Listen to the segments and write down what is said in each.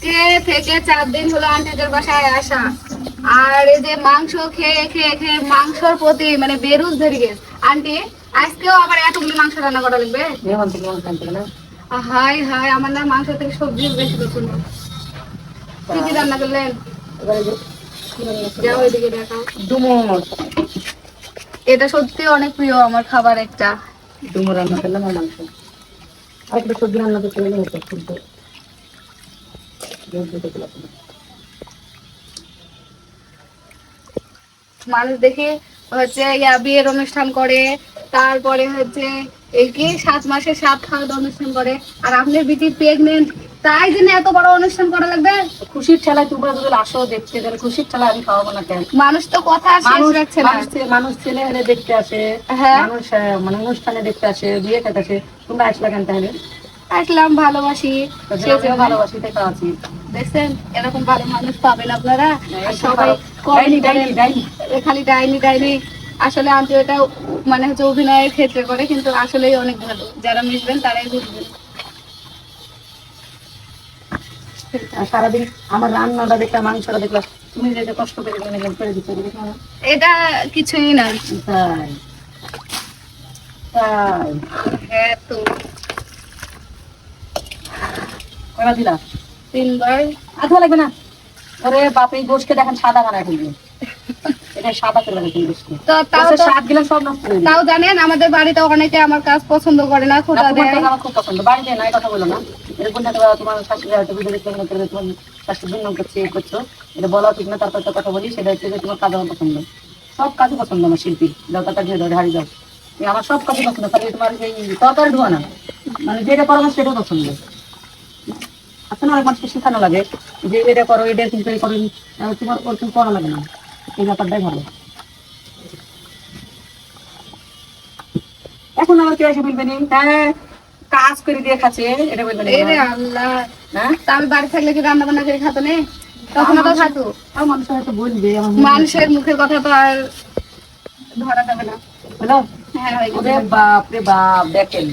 আজকে থেকে 4 দিন হলো আন্টিদের বাসায় আসা, আর এই যে মাংস খেয়ে খেয়ে খেয়ে মাংসর প্রতি মানে বেরুজ ধরে গেছে। আন্টি আজকেও আবার এতগুলো মাংস রান্না করা লাগবে? হাই হাই, আমার না মাংস থেকে সবজি বেশি পছন্দ। কি কি রান্না করলেন? যাও এদিকে দেখাও। এটা সত্যি অনেক প্রিয় আমার খাবার একটা। ডুমো রান্না করলাম আর মাংস, আর একটা সবজি রান্না করতে গেলে মানুষ দেখে হচ্ছে বিয়ের অনুষ্ঠান করে, তারপরে হচ্ছে এই কি 7 মাসে 7 খাওয়ার অনুষ্ঠান করে, আর আপনার বিটি প্রেগনেন্ট, তাই জন্য এত বড় অনুষ্ঠান করা লাগবে? খুশির ঠেলায় তোমরা যদি আসো দেখতে, তাহলে খুশির ঠেলায় আমি খাওয়াবো না কেন? মানুষ তো কথা শেষ রাখছে না। মানুষ ছেলে হলে দেখতে আসে, মানুষ মানে অনুষ্ঠানে দেখতে আসে, বিয়ে খেতে আসে, তোমরা আসলা কেন তাহলে? আসলাম ভালোবাসি, ভালোবাসি দেখা আছি। দেখছেন এরকম ভালো মানুষ পাবেন আপনারা। সবাই খালি ডাইনি ডাইনি, আসলে আন্টি এটা মানে হচ্ছে অভিনয়ের ক্ষেত্রে করে, কিন্তু আসলেই অনেক ভালো। যারা মিশবেন তারাই বুঝবেন। সারাদিন আমার রান্নাটা দেখলাম, মাংসটা দেখলাম, তুমি যে কষ্ট করে দিচ্ছ, এটা কিছুই না। তাই তাই হ্যাঁ তো করা দিলা 3 বার। আধা লাগবে না। আরে বাপ, এই গোশকে দেখেন সাদা বানায় ফেলবে, এটা সাদা করে লাগে গোশকে। তো স্বাদ গিলা সব নষ্ট করে দিবে। তাও জানেন আমাদের বাড়িতে অনেকে আমার কাজ পছন্দ করে না, খোটা দেয়। আমার খুব পছন্দ, বাড়িতে নাই কথা বলো না। এটা কোনটা তোমার শাশুড়ি হয়তো ভিডিও দেখতে মনে করবে তোমার শাশুড়ি দুর্নাম করছে, এই করছো, এটা বলা ঠিক না। তারপর একটা কথা বলি, সেটা হচ্ছে যে তোমার কাজ আমার পছন্দ, সব কাজই পছন্দ আমার শিল্পী। যাও টাকা দিয়ে দাও, হারিয়ে যাও, আমার সব কাজই পছন্দ। তাহলে তোমার এই তরকারি ধোয়া না, মানে যেটা করো না সেটাও পছন্দ। আচ্ছা না, অনেক মানুষকে শেখানো লাগে যে এটা করো, এটা কিন্তু করো, তোমার তুমি করা লাগে না, এই ব্যাপারটাই ভালো। এখন আমার কেউ এসে বলবে নি হ্যাঁ কাজ করে দিয়ে খাচ্ছে, এটা বলবে না। আল্লাহ, হ্যাঁ তা আমি বাড়ি থাকলে কি রান্না বান্না করে খাতো না? তখন তো খাতো। আর মানুষ হয়তো বলবে, মানুষের মুখের কথা তো আর ধরা যাবে না। হ্যালো। হ্যাঁ ওরে বাপ রে বাপ, দেখেন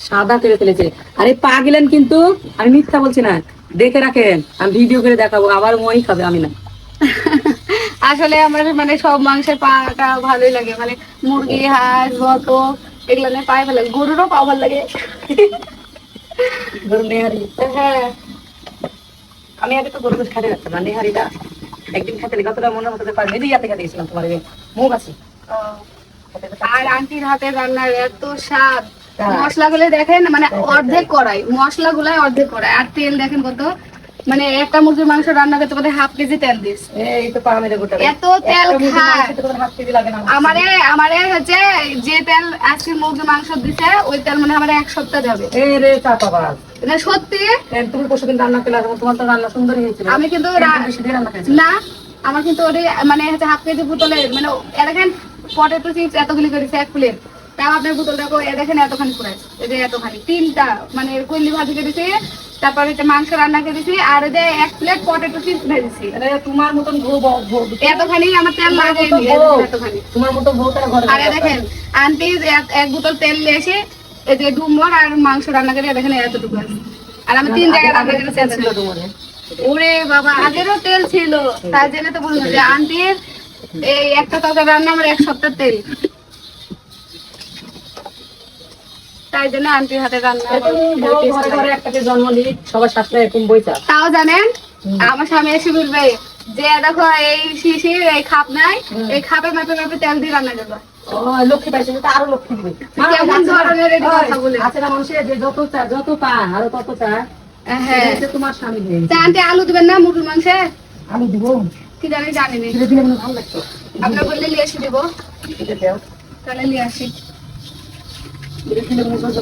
সাদা করে ফেলেছে। আরে পা গেলেন, কিন্তু আমি মিথ্যা বলছি না, দেখে রাখেন, আমি ভিডিও করে দেখাবো, আবার মই খাবে, আমি না। আসলে আমার মানে সব মাংসের পাটা ভালোই লাগে, মানে মুরগি, হাঁস, বতক এগুলো নিয়ে পায়ে ভালো লাগে, গরুরও পা ভালো লাগে। গরু নেহারি, হ্যাঁ আমি আগে তো গরু খাতে রাখতাম না, নেহারিটা একদিন খেতে কতটা মনের মতো পারি, নিজেই হাতে খেতে গেছিলাম, তোমার মুখ আছে। আর আন্টির হাতের রান্নার এত স্বাদ, মশলাগুলো দেখেন মানে অর্ধেক করাই, মশলাগুলাই অর্ধেক করাই, আর তেল দেখেন কত, মানে একটা মুরগির মাংস রান্না করতে পারে 1/2 কেজি তেল দিস। এই তো পাহাড়ে গোটা এত তেল খায়। 1/2 কেজি লাগে না আমারে হচ্ছে যে তেল আজকে মুরগির মাংস দিছে, ওই তেল মানে আমার 1 সপ্তাহ যাবে। এই রে চাপাবাজ, না সত্যি। তুমি পরশুদিন রান্না করলে, তোমার তো রান্না সুন্দরই হয়েছিল। আমি কিন্তু না, আমার কিন্তু ওই মানে হচ্ছে 1/2 কেজি বোতলে, মানে দেখেন পটেটো চিপস এতগুলি করেছে 1 প্লেট, তাও আপনার বোতলটাকে দেখেন এতখানি করে, এই যে এতখানি 3টা মানে কইলি ভাজি করেছি, তারপর হচ্ছে মাংস রান্না করেছি, আর এই যে 1 প্লেট পটেটো চিপস ভেজেছি। তোমার মতন এতখানি আমার তেল লাগে, এতখানি তোমার মতো বউ তারা ঘরে। আরে দেখেন আন্টি 1 বোতল তেল নিয়ে এসে এই যে ডুমর আর মাংস রান্না করে দেখেন এতটুকু আছে, আর আমি 3 জায়গায় রান্না করেছি। ওরে বাবা, আগেরও তেল ছিল, তার জন্য তো বললাম যে আন্টির এই একটা তরকারি রান্না আমার 1 সপ্তাহ তেল, তাই জন্য আন্টির হাতে রান্না। জন্ম নিয়ে সবার শাস্ত্রে এরকম বইটা তাও জানেন, আমার স্বামী এসে বলবে যে দেখো এই শিশির এই খাপ নাই, এই খাপে মাপে মাপে তেল দিয়ে রান্না করবা। লক্ষ্মী পাইছে, আরো লক্ষ্মী দিবে। কেমন ধরনের এই কথা বলে আছে না মানুষের যে যত পায় আরো তত চায়। হ্যাঁ তোমার স্বামী আন্টি আলু দিবেন না মুরগির মাংসে? আলু দিব কি জানি জানিনি, দিলে ভালো লাগতো। আপনার বললে নিয়ে এসে দেবো, দাও তাহলে নিয়ে আসি। দিলে ভালো লাগতো।